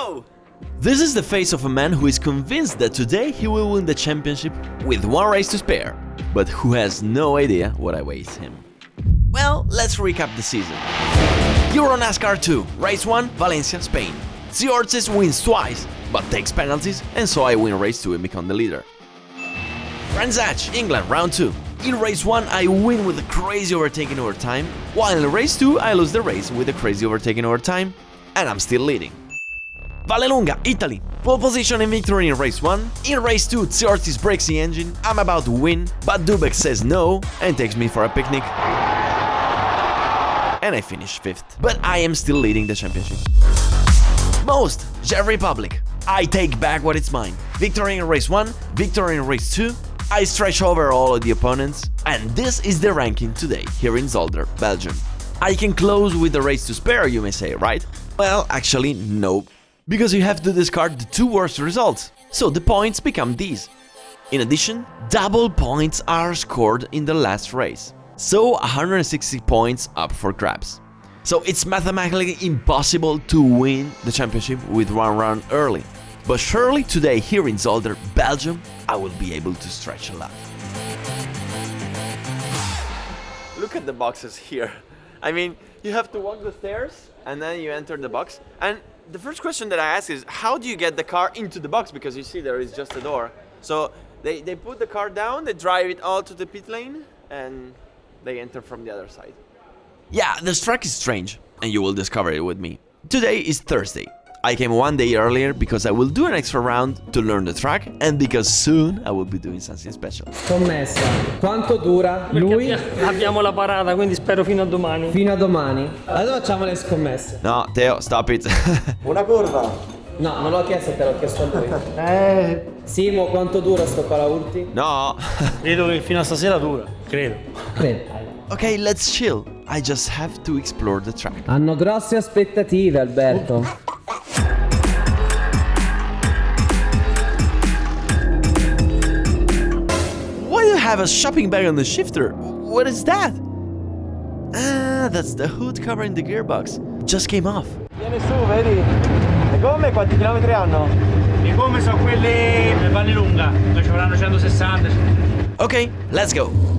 go! This is the face of a man who is convinced that today he will win the championship with one race to spare, but who has no idea what awaits him. Well, let's recap the season. EuroNASCAR 2, Race 1, Valencia, Spain. Zolder wins twice, but takes penalties, and so I win Race 2 and become the leader. Brands England, Round 2. In Race 1 I win with a crazy overtaking over time, while in Race 2 I lose the race with a crazy overtaking over time, and I'm still leading. Vallelunga, Italy. Pole position and victory in Race 1. In Race 2, Zolder breaks the engine, I'm about to win, but Dubek says no and takes me for a picnic. And I finish 5th, but I am still leading the championship. Most, Czech Republic. I take back what is mine. Victory in Race 1, victory in Race 2. I stretch over all of the opponents, and this is the ranking today here in Zolder, Belgium. I can close with the race to spare, you may say, right? Well, actually, no. Because you have to discard the 2 worst results, so the points become these. In addition, double points are scored in the last race, so 160 points up for grabs. So it's mathematically impossible to win the championship with one round early. But surely today here in Zolder, Belgium, I will be able to stretch a lot. Look at the boxes here. I mean, you have to walk the stairs and then you enter the box. And the first question that I ask is, how do you get the car into the box? Because you see there is just a door. So they put the car down, they drive it all to the pit lane, and they enter from the other side. Yeah, this track is strange, and you will discover it with me. Today is Thursday. I came one day earlier because I will do an extra round to learn the track, and because soon I will be doing something special. Scommessa. Quanto dura lui? Abbiamo la parata, quindi spero fino a domani. Fino a domani. Allora facciamo le scommesse. No, Teo, stop it. Una curva. No, non l'ho chiesto a te, l'ho chiesto a lui. Simo, quanto dura sto Palaurti? No. Credo che fino a stasera dura, credo. Okay, let's chill. I just have to explore the track. Hanno grosse aspettative, Alberto. Why do you have a shopping bag on the shifter? What is that? Ah, that's the hood covering the gearbox. Just came off. Vieni su, vedi? Le gomme quanti chilometri hanno? Le gomme sono quelle per Vallelunga, dove ci avranno 160. Okay, let's go.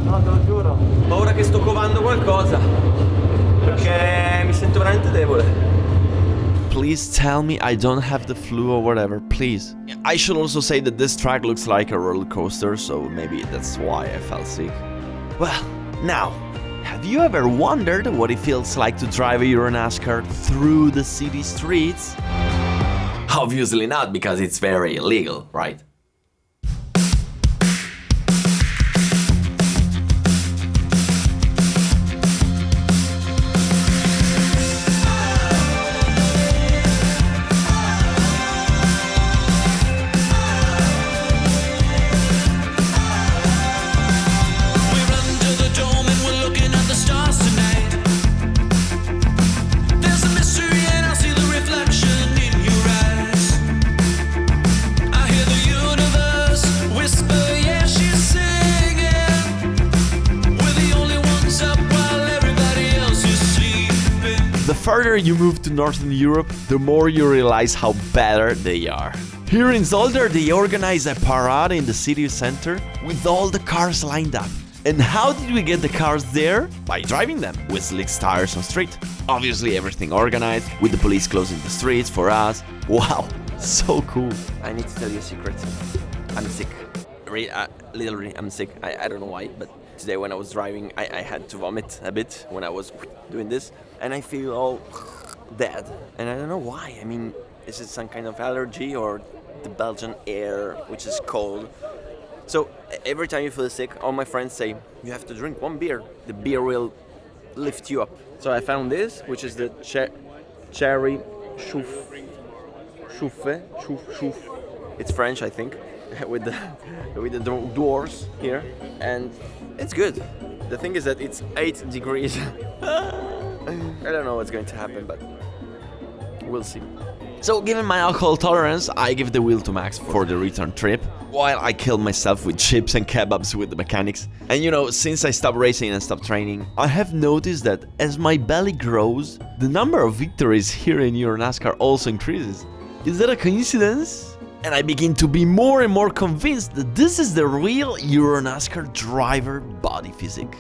No, te lo giuro. Ho paura che sto covando qualcosa, perché mi sento veramente debole. Please tell me I don't have the flu or whatever, please. I should also say that this track looks like a roller coaster, so maybe that's why I felt sick. Well, now, have you ever wondered what it feels like to drive a EuroNASCAR through the city streets? Obviously not, because it's very illegal, right? The further you move to Northern Europe, the more you realize how better they are. Here in Zolder, they organize a parade in the city center with all the cars lined up. And how did we get the cars there? By driving them with slick tires on street. Obviously everything organized, with the police closing the streets for us. Wow, so cool. I need to tell you a secret. I'm sick. Literally, I'm sick. I don't know why, but today when I was driving, I had to vomit a bit when I was doing this. And I feel all dead. And I don't know why. I mean, is it some kind of allergy or the Belgian air, which is cold? So every time you feel sick, all my friends say, you have to drink one beer. The beer will lift you up. So I found this, which is the cherry chouffe. It's French, I think, with the doors here, and it's good. The thing is that it's 8 degrees. I don't know what's going to happen, but we'll see. So, given my alcohol tolerance, I give the wheel to Max for the return trip, while I kill myself with chips and kebabs with the mechanics. And you know, since I stopped racing and stopped training, I have noticed that as my belly grows, the number of victories here in EuroNASCAR also increases. Is that a coincidence? And I begin to be more and more convinced that this is the real EuroNASCAR driver body physique.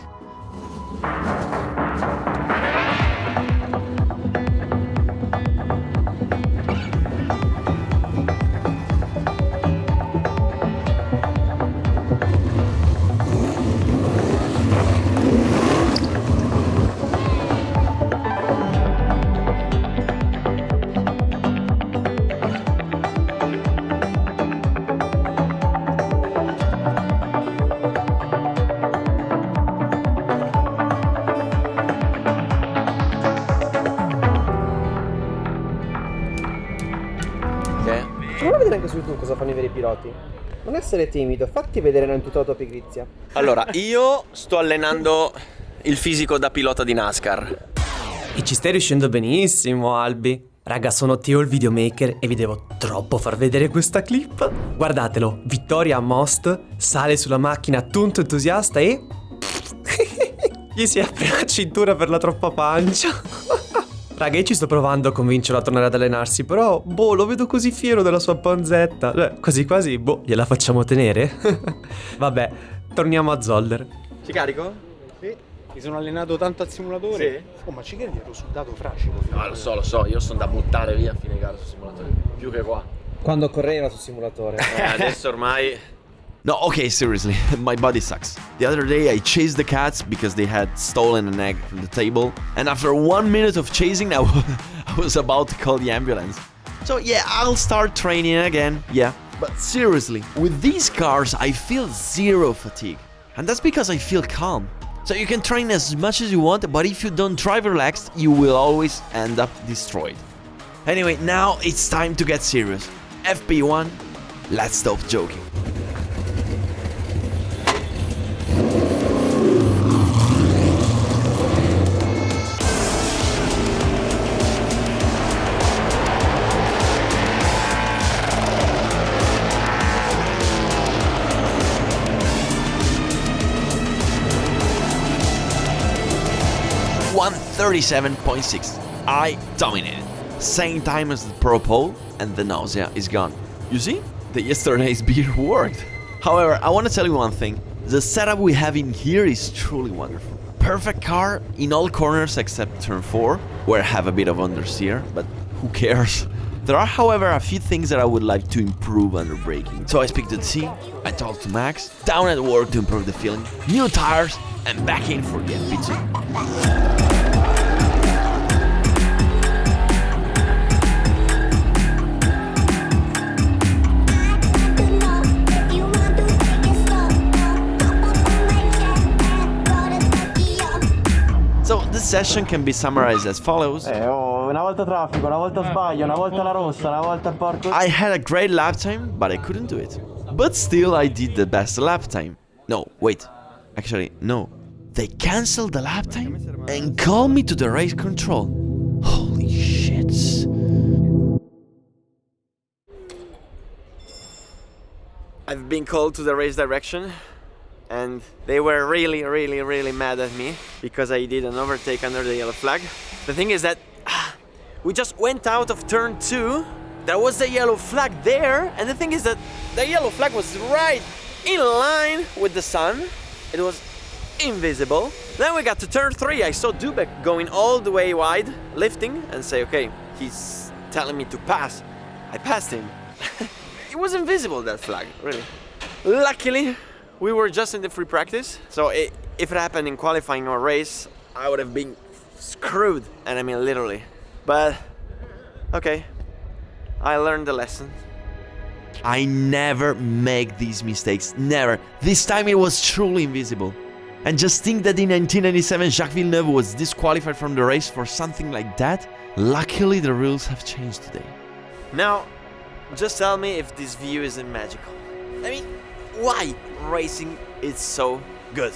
Prova a vedere anche su YouTube cosa fanno i veri piloti. Non essere timido, fatti vedere innanzitutto la tua pigrizia. Allora, io sto allenando il fisico da pilota di NASCAR. E ci stai riuscendo benissimo, Albi. Raga, sono Teo il videomaker e vi devo troppo far vedere questa clip. Guardatelo, Vittoria a Most sale sulla macchina tutto entusiasta e... gli si apre la cintura per la troppa pancia. Raga, io ci sto provando a convincerlo a tornare ad allenarsi, però, lo vedo così fiero della sua panzetta. Quasi quasi, gliela facciamo tenere? Vabbè, torniamo a Zolder. Ci carico? Sì, mi sono allenato tanto al simulatore. Sì. Oh, ma ci credi, ero sudato fracico. Ah, lo so, io sono da buttare via a fine gara sul simulatore. Più che qua. Quando correva sul simulatore. Adesso ormai... No, okay, seriously, my body sucks. The other day I chased the cats because they had stolen an egg from the table, and after 1 minute of chasing, I was about to call the ambulance. So yeah, I'll start training again, yeah. But seriously, with these cars I feel zero fatigue. And that's because I feel calm. So you can train as much as you want, but if you don't drive relaxed, you will always end up destroyed. Anyway, now it's time to get serious. FP1, let's stop joking. .37.6. I dominated. Same time as the Pro Pole, and the nausea is gone. You see? The yesterday's beer worked. However, I want to tell you one thing. The setup we have in here is truly wonderful. Perfect car in all corners except turn 4, where I have a bit of understeer, but who cares? There are, however, a few things that I would like to improve under braking. So I speak to the team, I talk to Max, down at work to improve the feeling, new tires, and back in for the FP2. So this session can be summarized as follows. Una volta traffico, una volta sbaglio, una volta la rossa, una volta il porco. I had a great lap time, but I couldn't do it. But still, I did the best lap time. No, wait. Actually, no. They canceled the lap time and called me to the race control. Holy shit. I've been called to the race direction, and they were really mad at me because I did an overtake under the yellow flag. The thing is that we just went out of turn 2, there was the yellow flag there, and the thing is that the yellow flag was right in line with the sun. It was invisible. Then we got to turn 3, I saw Dubek going all the way wide, lifting, and say, okay, he's telling me to pass. I passed him. It was invisible, that flag, really. Luckily, we were just in the free practice, so if it happened in qualifying or race, I would have been screwed, and I mean literally. But, okay, I learned the lesson. I never make these mistakes, never. This time it was truly invisible. And just think that in 1997 Jacques Villeneuve was disqualified from the race for something like that. Luckily the rules have changed today. Now, just tell me if this view isn't magical. I mean, why racing is so good?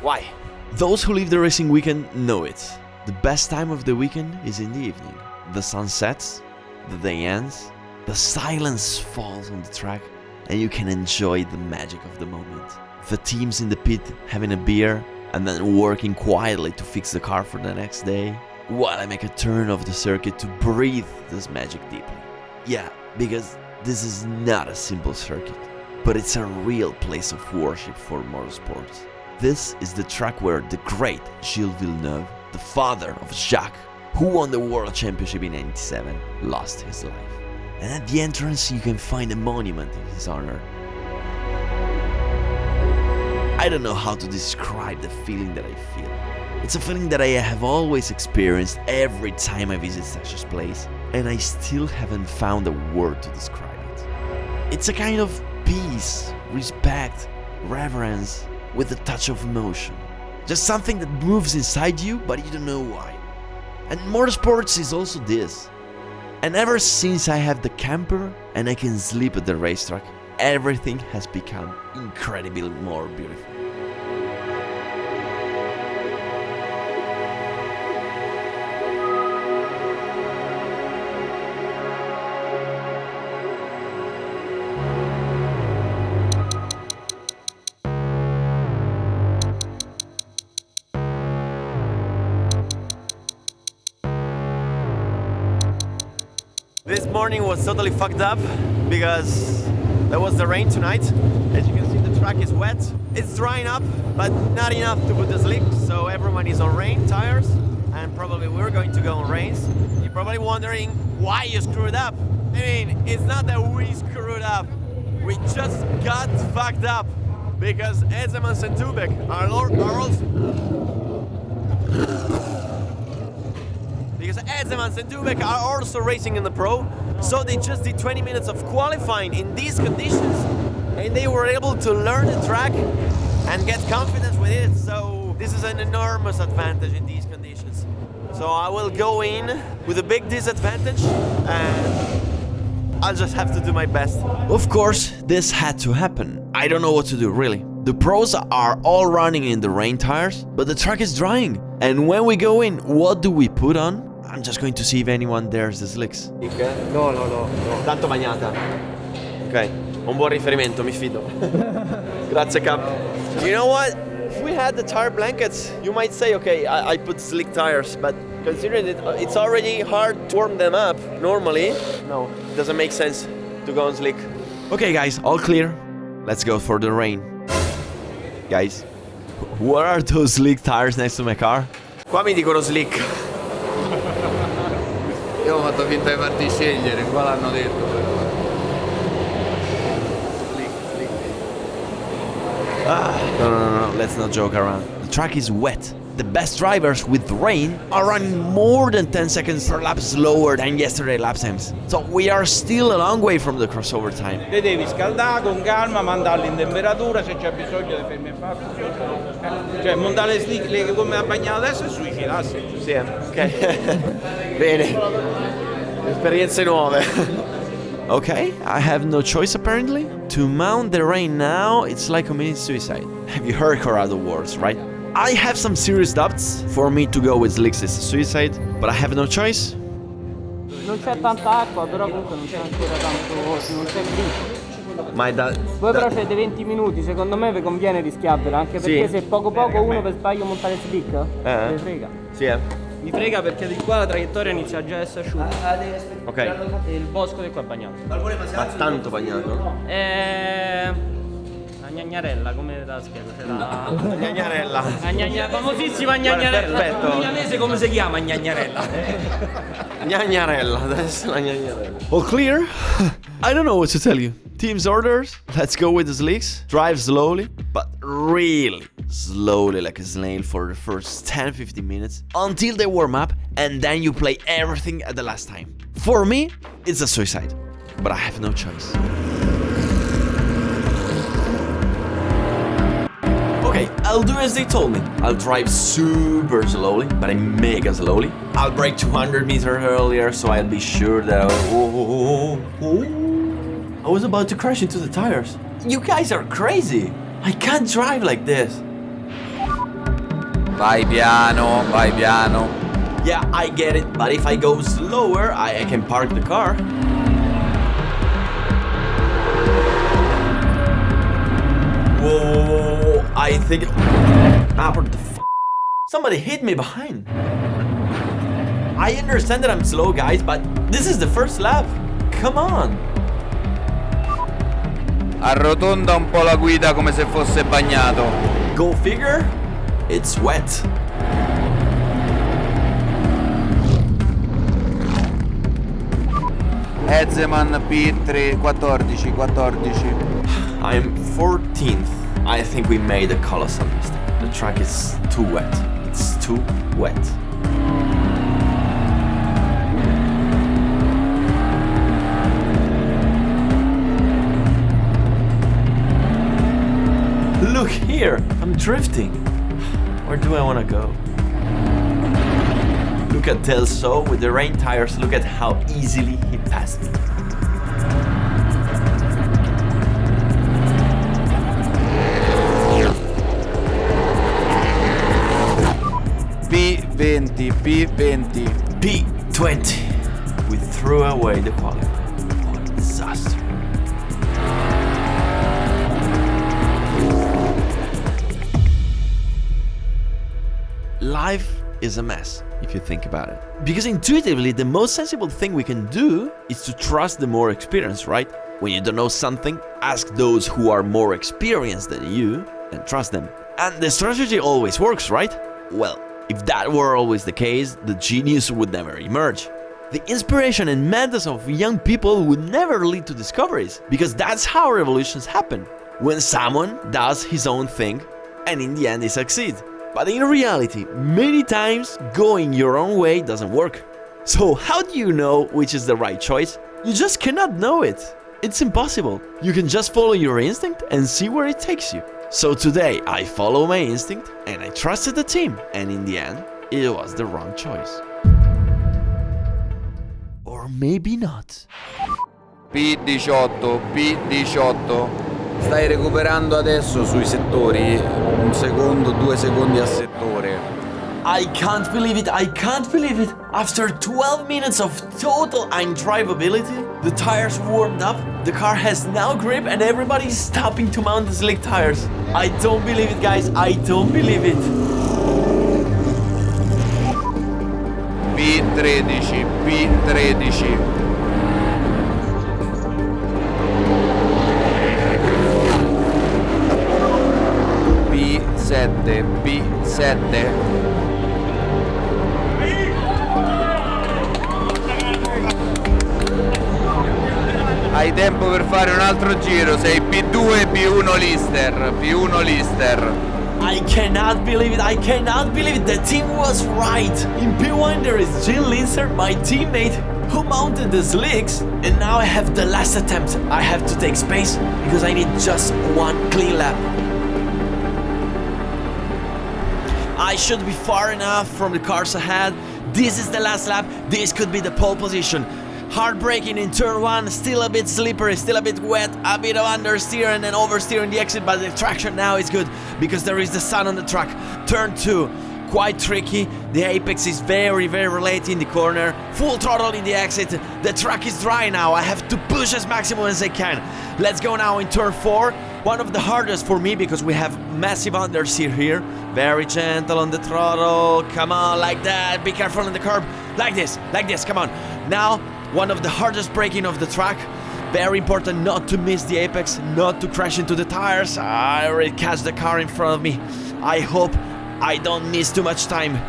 Why? Those who live the racing weekend know it. The best time of the weekend is in the evening. The sun sets, the day ends, the silence falls on the track, and you can enjoy the magic of the moment. The teams in the pit having a beer and then working quietly to fix the car for the next day, while I make a turn of the circuit to breathe this magic deeply. Yeah, because this is not a simple circuit, but it's a real place of worship for motorsports. This is the track where the great Gilles Villeneuve, the father of Jacques, who won the World Championship in '97, lost his life. And at the entrance you can find a monument in his honor. I don't know how to describe the feeling that I feel. It's a feeling that I have always experienced every time I visit Sasha's place, and I still haven't found a word to describe it. It's a kind of peace, respect, reverence, with a touch of emotion. Just something that moves inside you, but you don't know why. And motorsports is also this. And ever since I have the camper and I can sleep at the racetrack, everything has become incredibly more beautiful. This morning was totally fucked up because there was the rain tonight. As you can see, the track is wet. It's drying up, but not enough to put the slick, so everyone is on rain tires, and probably we're going to go on rains. You're probably wondering why you screwed up. I mean, it's not that we screwed up. We just got fucked up because Ezemans and Dubek are also... Because Ezemans and Dubek are also racing in the Pro, so they just did 20 minutes of qualifying in these conditions, and they were able to learn the track and get confidence with it, so this is an enormous advantage in these conditions. So I will go in with a big disadvantage, and I'll just have to do my best. Of course, this had to happen. I don't know what to do, really. The pros are all running in the rain tires, but the track is drying. And when we go in, what do we put on? I'm just going to see if anyone dares the slicks. No. Tanto bagnata. Ok, un buon riferimento, mi fido. Grazie Cap. You know what? If we had the tire blankets, you might say, okay, I put slick tires, but considering it's already hard to warm them up normally, no, it doesn't make sense to go on slick. Okay guys, all clear. Let's go for the rain. Guys, what are those slick tires next to my car? Qua mi dicono slick. Io ho fatto finta di farti scegliere, qua l'hanno detto. No, let's not joke around. The track is wet. The best drivers with rain are running more than 10 seconds per lap slower than yesterday lap times. So we are still a long way from the crossover time. Te devi scaldare con calma, mandarli in temperatura, se c'è bisogno di fermi a fare. Cioè montare le come ha bagnato adesso e suicidarsi. Sì, ok. Bene. Esperienze nuove. Okay, I have no choice apparently. To mount the rain now, it's like committing suicide. Have you heard Corrado words, right? I have some serious doubts. For me to go with slicks is suicide, but I have no choice. Non c'è tanta acqua, però comunque non c'è ancora tanto, non c'è grigio. Ma è da... Voi però siete 20 minuti, secondo me vi conviene rischiarvela, anche perché se poco uno per sbaglio monta le slick, vi frega. Sì, Mi frega perché di qua la traiettoria inizia già a essere asciutta. Ok. E il bosco di qua è bagnato. Ma tanto bagnato? La gnagnarella, come la spiego? La gnagnarella. La famosissima gnagnarella. Perfetto. In milanese come si chiama gnagnarella? Gnagnarella, adesso la gnagnarella. All clear? I don't know what to tell you. Team's orders, let's go with the slicks. Drive slowly, but really slowly like a snail for the first 10-15 minutes until they warm up, and then you play everything at the last time. For me, it's a suicide, but I have no choice. Okay, I'll do as they told me. I'll drive super slowly, but I'm mega slowly. I'll brake 200 meters earlier, so I'll be sure that I was about to crash into the tires. You guys are crazy. I can't drive like this. Vai piano, vai piano. Yeah, I get it, but if I go slower, I can park the car. Whoa, I think... what the f... Somebody hit me behind. I understand that I'm slow, guys, but this is the first lap. Come on. Arrotonda un po' la guida come se fosse bagnato. Go figure, it's wet. Ezeman P3 14. I'm 14th. I think we made a colossal mistake. The track is too wet. It's too wet. Look here, I'm drifting. Where do I want to go? Look at Telso with the rain tires. Look at how easily he passed me. P20. P20. We threw away the qualifier. What a disaster. Life is a mess, if you think about it. Because intuitively, the most sensible thing we can do is to trust the more experienced, right? When you don't know something, ask those who are more experienced than you and trust them. And the strategy always works, right? Well, if that were always the case, the genius would never emerge. The inspiration and madness of young people would never lead to discoveries, because that's how revolutions happen. When someone does his own thing, and in the end they succeed. But in reality, many times going your own way doesn't work. So how do you know which is the right choice? You just cannot know it. It's impossible. You can just follow your instinct and see where it takes you. So today I follow my instinct and I trusted the team, and in the end it was the wrong choice. Or maybe not. P18. Stai recuperando adesso sui settori, 1 secondo, 2 secondi a settore. I can't believe it. After 12 minutes of total undrivability, the tires warmed up, the car has now grip, and everybody's stopping to mount the slick tires. I don't believe it, guys. I don't believe it. P13. P7. Hai tempo per fare un altro giro, sei P2 P1 Lister. I cannot believe it. The team was right. In P1 there is Jill Lister, my teammate, who mounted the slicks, and now I have the last attempt. I have to take space because I need just one clean lap. I should be far enough from the cars ahead. This is the last lap. This could be the pole position. Hard braking in turn 1, still a bit slippery, still a bit wet, a bit of understeer and then oversteer in the exit, but the traction now is good because there is the sun on the track. Turn 2, quite tricky. The apex is very late in the corner. Full throttle in the exit. The track is dry now. I have to push as maximum as I can. Let's go now in turn 4. One of the hardest for me because we have massive understeer here. Very gentle on the throttle. Come on, like that. Be careful on the curb. Like this, come on. Now, one of the hardest braking of the track. Very important not to miss the apex, not to crash into the tires. I already catch the car in front of me. I hope I don't miss too much time.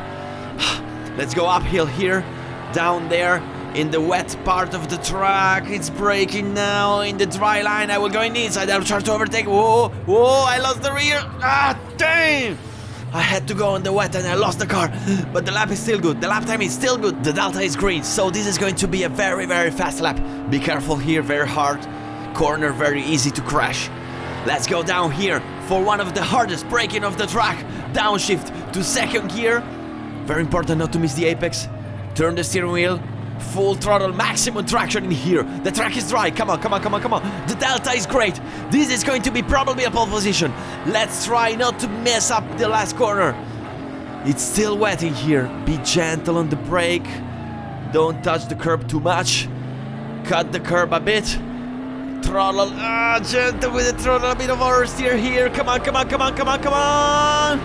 Let's go uphill here, down there in the wet part of the track. It's braking now in the dry line. I will go in the inside. I'll try to overtake. Whoa, I lost the rear. Damn! I had to go on the wet and I lost the car, but the lap is still good. The lap time is still good. The delta is green, so this is going to be a very fast lap. Be careful here, very hard. Corner, very easy to crash. Let's go down here for one of the hardest braking of the track. Downshift to second gear. Very important not to miss the apex. Turn the steering wheel. Full throttle, maximum traction in here. The track is dry. Come on. The delta is great. This is going to be probably a pole position. Let's try not to mess up the last corner. It's still wet in here. Be gentle on the brake. Don't touch the curb too much. Cut the curb a bit. Throttle. Gentle with the throttle. A bit of oversteer here. Come on, come on, come on, come on, come on.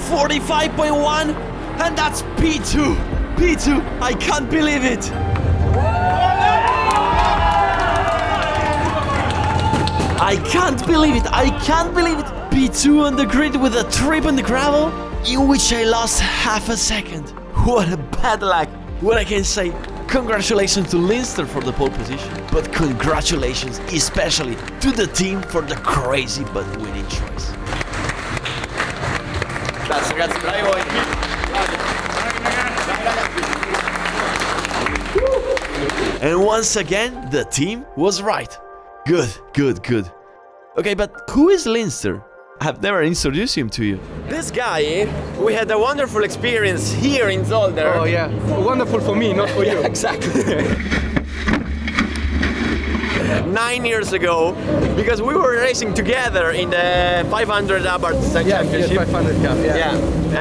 45.1. And that's P2. P2. I can't believe it. I can't believe it. I can't believe it. P2 on the grid with a trip on the gravel in which I lost half a second. What a bad luck. What I can say, congratulations to Leinster for the pole position, but congratulations especially to the team for the crazy but winning choice. Grazie ragazzi, bravi voi. And once again, the team was right. Good, good, good. Okay, but who is Leinster? I've never introduced him to you. This guy, we had a wonderful experience here in Zolder. Oh yeah, wonderful for me, not for you. Exactly. 9 years ago, because we were racing together in the 500 Alberto Championship. 500 Cup, Yeah,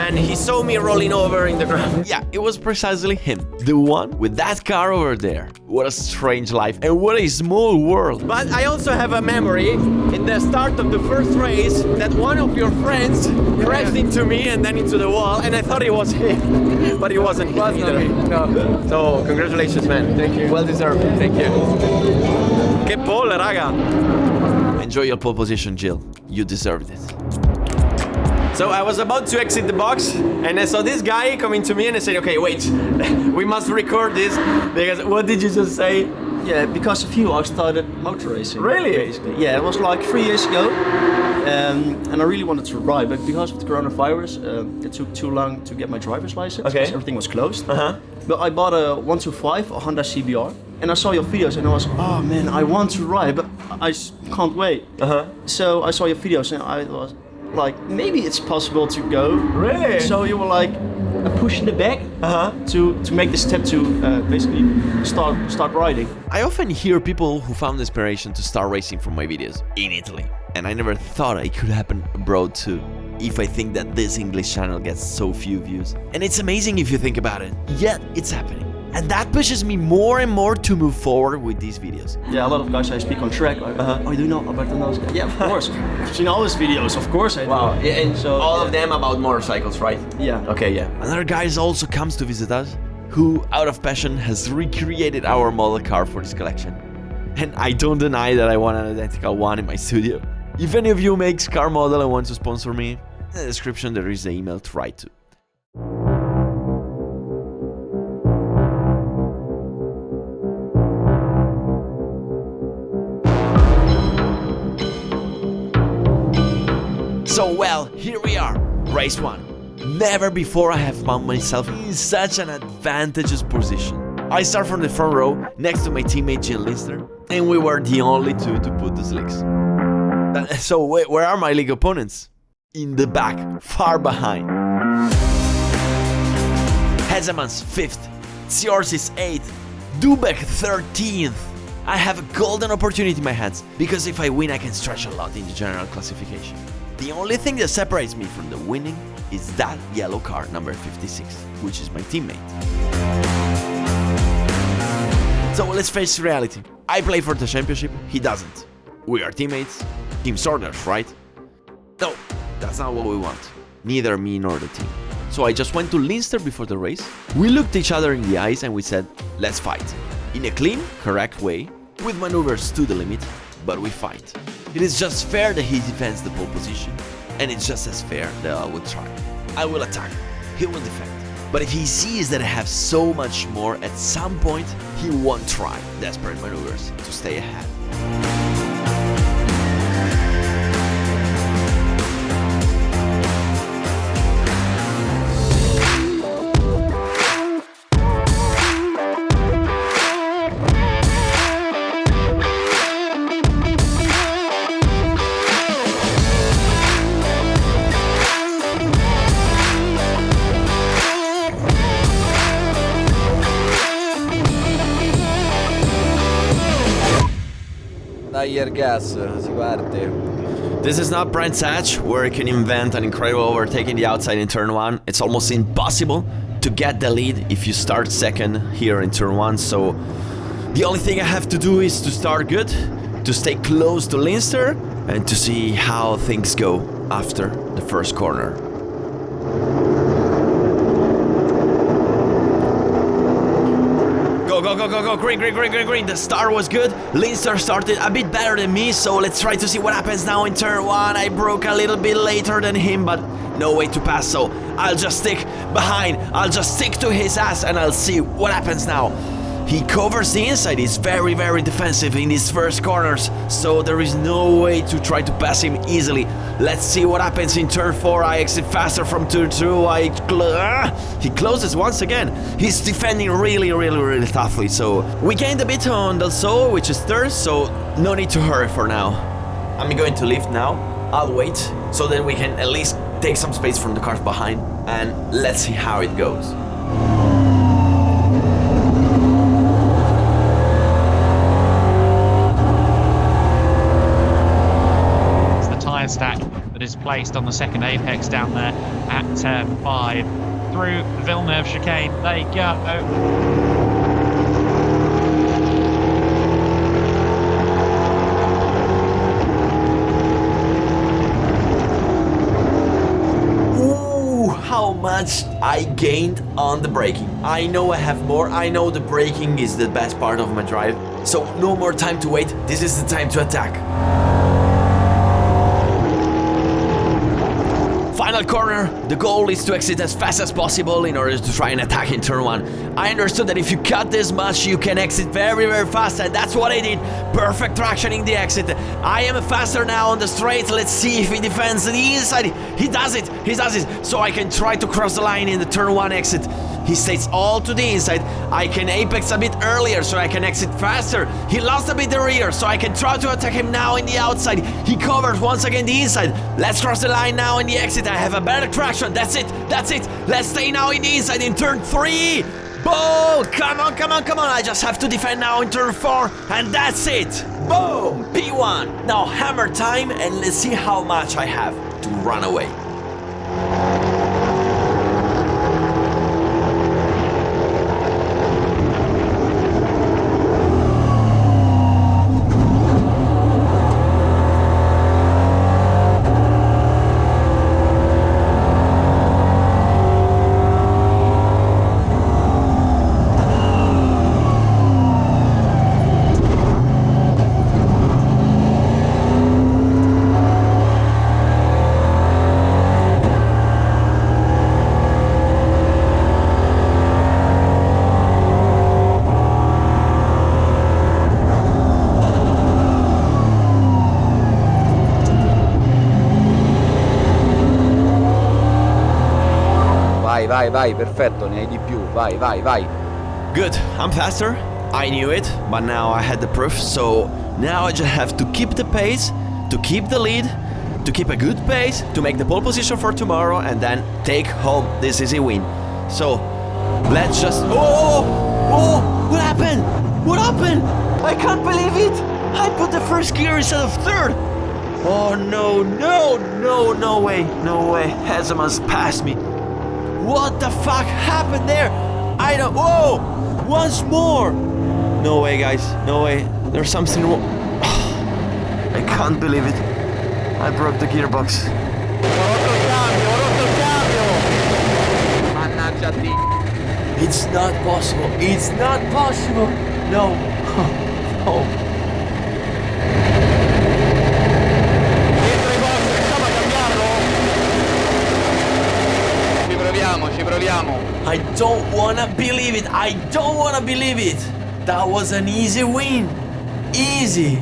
and he saw me rolling over in the ground. Yeah, it was precisely him. The one with that car over there. What a strange life and what a small world. But I also have a memory in the start of the first race that one of your friends crashed into me and then into the wall, and I thought it was him, but it wasn't him either. No. So congratulations, man. Thank you. Well deserved. Thank you. Che pole, raga. Enjoy your pole position, Jill. You deserved it. So I was about to exit the box and I saw this guy coming to me and I said, okay, wait, we must record this because what did you just say? Yeah, because of you I started motor racing. Really? Basically. Yeah, it was like 3 years ago. And I really wanted to ride, but because of the coronavirus, it took too long to get my driver's license because everything was closed. But I bought a 125, a Honda CBR, and I saw your videos and I was, oh man, I want to ride, but I can't wait. So I saw your videos and I was like, maybe it's possible to go. Really? So you were like a push in the back to make the step to basically start riding. I often hear people who found inspiration to start racing from my videos in Italy. And I never thought it could happen abroad too, if I think that this English channel gets so few views. And it's amazing if you think about it, yet it's happening. And that pushes me more and more to move forward with these videos. Yeah, a lot of guys I speak on track, like, oh, you do know Alberto Naska? Yeah, of course. I've seen all his videos, of course I do. Wow, yeah, and so all of them about motorcycles, right? Yeah. Okay, yeah. Another guy also comes to visit us, who, out of passion, has recreated our model car for this collection. And I don't deny that I want an identical one in my studio. If any of you makes car model and want to sponsor me, in the description there is the email to write to. So well, here we are, race 1. Never before I have found myself in such an advantageous position. I start from the front row, next to my teammate Jill Leinster, and we were the only two to put the slicks. So where are my league opponents? In the back, far behind. Hezemans 5th, Tsiors is 8th, Dubek 13th. I have a golden opportunity in my hands, because if I win I can stretch a lot in the general classification. The only thing that separates me from the winning is that yellow car, number 56, which is my teammate. So let's face reality. I play for the championship, he doesn't. We are teammates, team Zolder, right? No, that's not what we want. Neither me nor the team. So I just went to Leinster before the race. We looked each other in the eyes and we said, let's fight. In a clean, correct way, with maneuvers to the limit, but we fight. It is just fair that he defends the pole position, and it's just as fair that I will try. I will attack, he will defend. But if he sees that I have so much more, at some point, he won't try desperate maneuvers to stay ahead. Dai, gas, si parte. This is not Brands Hatch, where you can invent an incredible overtaking the outside in turn 1. It's almost impossible to get the lead if you start second here in turn 1. So the only thing I have to do is to start good, to stay close to Leinster, and to see how things go after the first corner. Go, green. The start was good. Leinster started a bit better than me, so let's try to see what happens now in turn 1. I broke a little bit later than him, but no way to pass, so I'll just stick behind. I'll just stick to his ass and I'll see what happens now. He covers the inside. He's very, very defensive in his first corners, so there is no way to try to pass him easily. Let's see what happens in turn 4. I exit faster from turn 2. He closes once again. He's defending really toughly, so we gained a bit on Del Sol, which is third, so no need to hurry for now. I'm going to lift now. I'll wait, so then we can at least take some space from the cars behind, and let's see how it goes. Stack that is placed on the second apex down there at turn 5 through Villeneuve chicane. They go. How much I gained on the braking. I know I have more. I know the braking is the best part of my drive, so no more time to wait. This is the time to attack. Final corner, the goal is to exit as fast as possible in order to try and attack in turn 1. I understood that if you cut this much, you can exit very fast, and that's what I did. Perfect traction in the exit. I am faster now on the straight. Let's see if he defends the inside. He does it, so I can try to cross the line in the turn 1 exit. He stays all to the inside. I can apex a bit earlier so I can exit faster. He lost a bit the rear, so I can try to attack him now in the outside. He covers once again the inside. Let's cross the line now in the exit. I have a better traction. That's it. Let's stay now in the inside in turn 3. Boom! Come on. I just have to defend now in turn 4, and that's it. Boom! P1. Now hammer time, and let's see how much I have to run away. Vai, perfetto, ne hai di più, vai. Good, I'm faster. I knew it, but now I had the proof, so now I just have to keep the pace, to keep the lead, to keep a good pace, to make the pole position for tomorrow, and then take home this easy win. So, let's just... Oh! What happened? I can't believe it! I put the first gear instead of third! Oh no way, Hezeman's passed me. What the fuck happened there? I don't... Whoa! Once more! No way, guys. No way. There's something wrong. I can't believe it. I broke the gearbox. Mannaggia te. It's not possible. No. Oh. Ci proviamo. I don't wanna believe it. That was an easy win. Easy.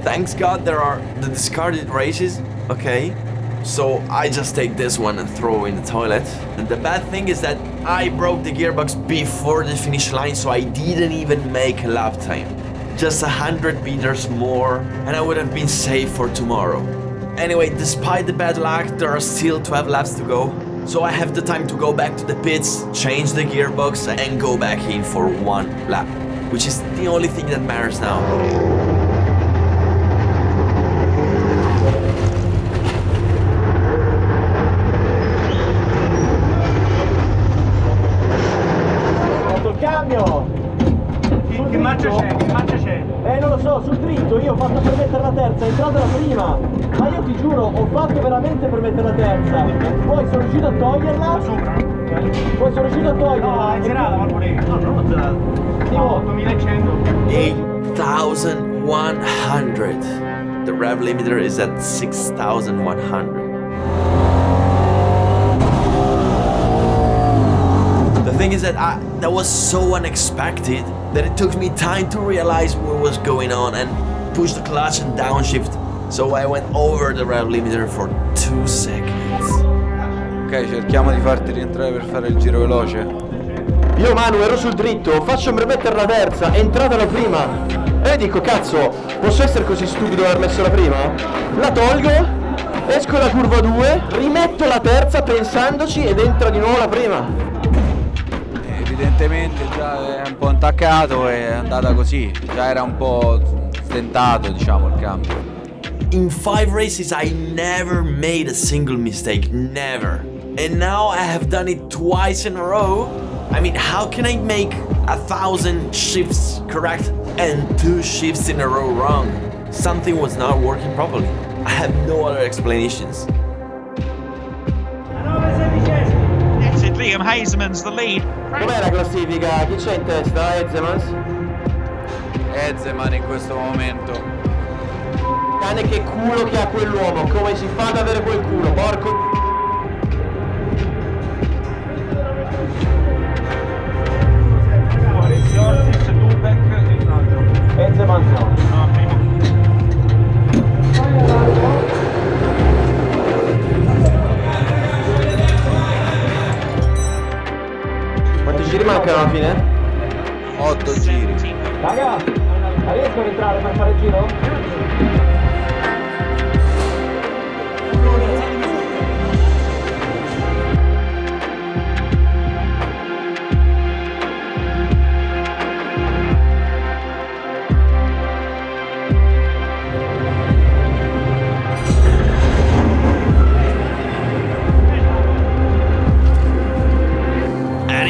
Thanks God there are the discarded races. Okay. So I just take this one and throw in the toilet. And the bad thing is that I broke the gearbox before the finish line, so I didn't even make a lap time. Just 100 meters more, and I would have been safe for tomorrow. Anyway, despite the bad luck, there are still 12 laps to go. So I have the time to go back to the pits, change the gearbox, and go back in for one lap, which is the only thing that matters now. cambio! Che marcia c'è? Che marcia c'è? Non lo so, sul dritto io ho fatto per mettere la terza, è entrata la prima! Ma io ti giuro, ho fatto veramente per mettere la terza! Poi sono riuscito a toglierla! Sopra? Poi sono riuscito a toglierla! No, è zerata, Marmorini. No, non ho zerato. No, 8100. 8,100. The rev limiter is at 6,100. The thing is that that was so unexpected that it took me time to realize what was going on and push the clutch and downshift. So I went over the rev limiter for 2 seconds. Ok, cerchiamo di farti rientrare per fare il giro veloce. io Manu ero sul dritto, faccio per mettere la terza, è entrata la prima! E dico, cazzo, posso essere così stupido di aver messo la prima? La tolgo, esco da curva 2, rimetto la terza pensandoci ed entra di nuovo la prima. Evidentemente già è un po' intaccato e è andata così, già era un po' stentato, diciamo, il cambio. In 5 races I never made a single mistake, never. And now I have done it twice in a row. I mean, how can I make 1,000 shifts correct and 2 shifts in a row wrong? Something was not working properly. I have no other explanations. Liam Hazeman's the lead. Com'è la classifica? Chi c'è in testa? Ezemans? Ezeman in questo momento. Cane che culo che ha quell'uomo, come si fa ad avere quel culo, porco. Ezemans no. No, primo. Quanti giri mancano alla fine? 8 giri. Raga, riesco ad entrare per fare il giro?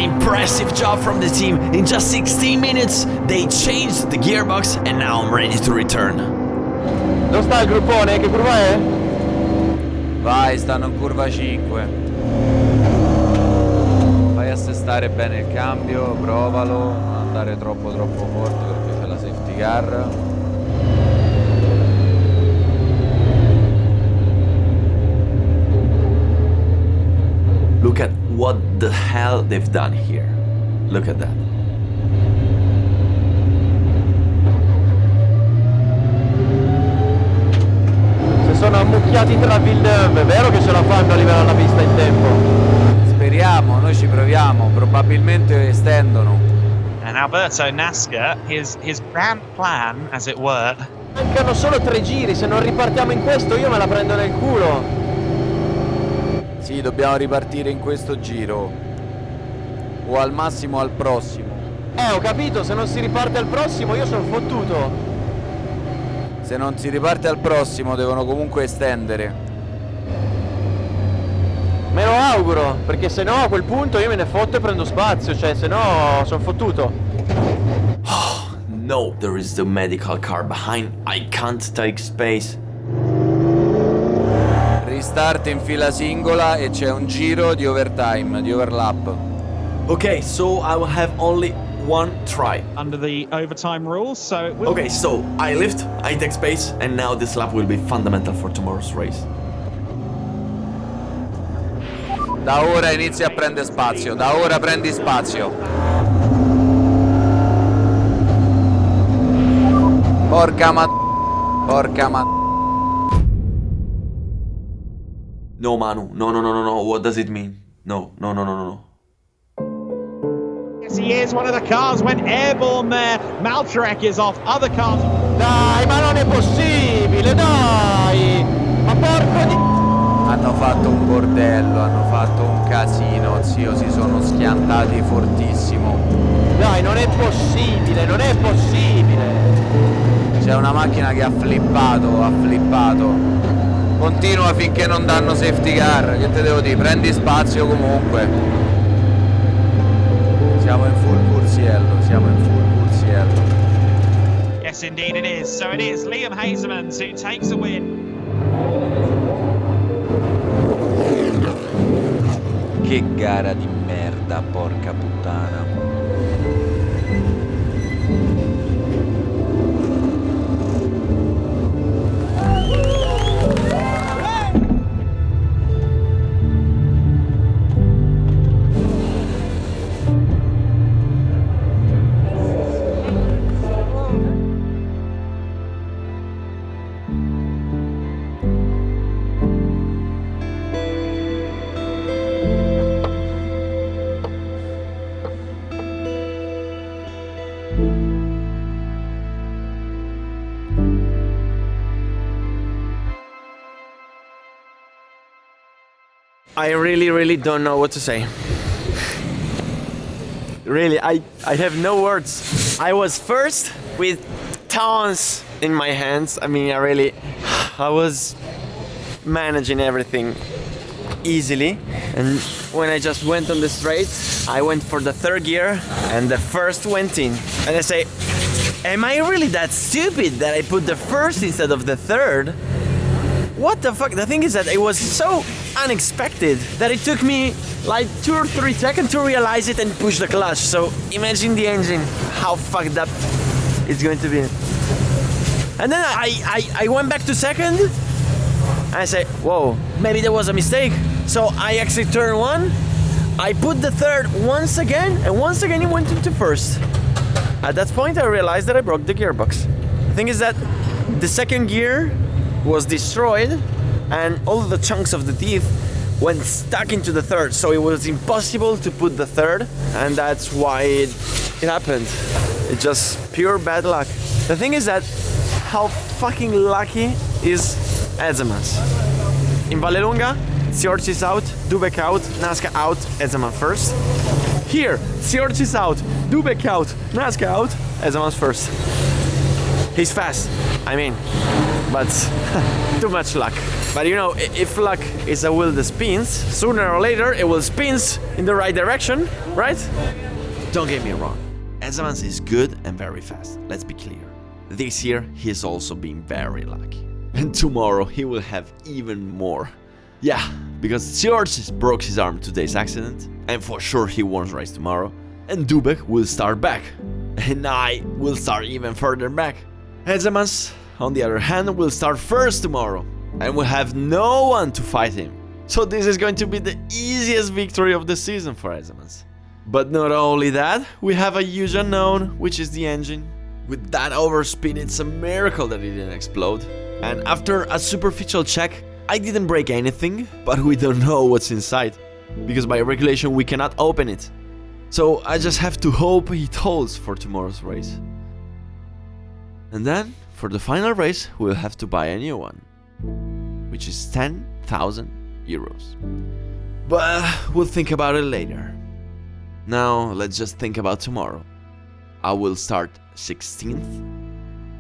Impressive job from the team. In just 16 minutes, they changed the gearbox and now I'm ready to return. Dove sta il gruppone? Che curva è? Vai, stanno in curva 5. Fai assestare bene il cambio, provalo, non andare troppo forte perché c'è la safety car. Look at what the hell they've done here. Look at that. Se sono ammucchiati tra Villeneuve, è vero che ce la fanno a livello della pista in tempo? Speriamo, noi ci proviamo, probabilmente estendono. And Alberto Naska, his grand plan, as it were. Mancano solo 3 giri, se non ripartiamo in questo io me la prendo nel culo. Sì, dobbiamo ripartire in questo giro. O al massimo al prossimo. Ho capito, se non si riparte al prossimo io sono fottuto. Se non si riparte al prossimo devono comunque estendere. Me lo auguro, perché se no a quel punto io me ne fotto e prendo spazio, cioè se no sono fottuto. No, there is the medical car behind. I can't take space. Restart in fila singola e c'è un giro di overtime, di overlap. Okay, so I will have only one try. Under the overtime rules, so it will... Okay, so I lift, I take space, and now this lap will be fundamental for tomorrow's race. Da ora inizi a prendere spazio, da ora prendi spazio. Porca ma... No, Manu. No. What does it mean? No. Yes, he is. One of the cars went airborne there. Maltrek is off. Other cars... Dai, ma non è possibile, dai! Ma porco di... Hanno fatto un bordello, hanno fatto un casino, zio, si sono schiantati fortissimo. Dai, non è possibile, non è possibile! C'è una macchina che ha flippato. Continua finché non danno safety car, che te devo dire, prendi spazio comunque. Siamo in full Cursiello. Yes, indeed it is. So it is Liam Hazemans who takes the win. Che gara di merda, porca puttana. I really don't know what to say. Really, I have no words. I was first with tons in my hands. I mean, I was managing everything easily. And when I just went on the straight, I went for the third gear and the first went in. And I say, am I really that stupid that I put the first instead of the third? What the fuck? The thing is that it was so unexpected that it took me like 2 or 3 seconds to realize it and push the clutch. So imagine the engine, how fucked up it's going to be. And then I went back to second and I said, whoa, maybe there was a mistake. So I exit turn 1, I put the third once again, and once again it went into first. At that point I realized that I broke the gearbox. The thing is that the second gear was destroyed and all the chunks of the teeth went stuck into the third, so it was impossible to put the third, and that's why it happened. It's just pure bad luck. The thing is that how fucking lucky is Hazemans. In Vallelunga, Siorch is out, Dubek out, Naska out, Hazemans first. Here, Siorch is out, Dubek out, Naska out, Hazemans first. He's fast, I mean, but too much luck. But you know, if luck is a wheel that spins, sooner or later it will spin in the right direction, right? Don't get me wrong, Hazemans is good and very fast, let's be clear. This year he's also been very lucky. And tomorrow he will have even more. Yeah, because Siorch broke his arm today's accident, and for sure he won't race tomorrow. And Dubek will start back, and I will start even further back. Hazemans, on the other hand, will start first tomorrow, and will have no one to fight him. So this is going to be the easiest victory of the season for Hazemans. But not only that, we have a huge unknown, which is the engine. With that overspeed, it's a miracle that it didn't explode. And after a superficial check, I didn't break anything, but we don't know what's inside, because by regulation we cannot open it. So I just have to hope it holds for tomorrow's race. And then, for the final race, we'll have to buy a new one, which is 10,000 euros. But we'll think about it later. Now, let's just think about tomorrow. I will start 16th,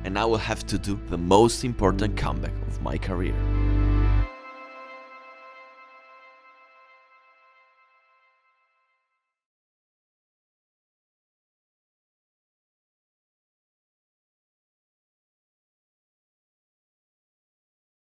and I will have to do the most important comeback of my career.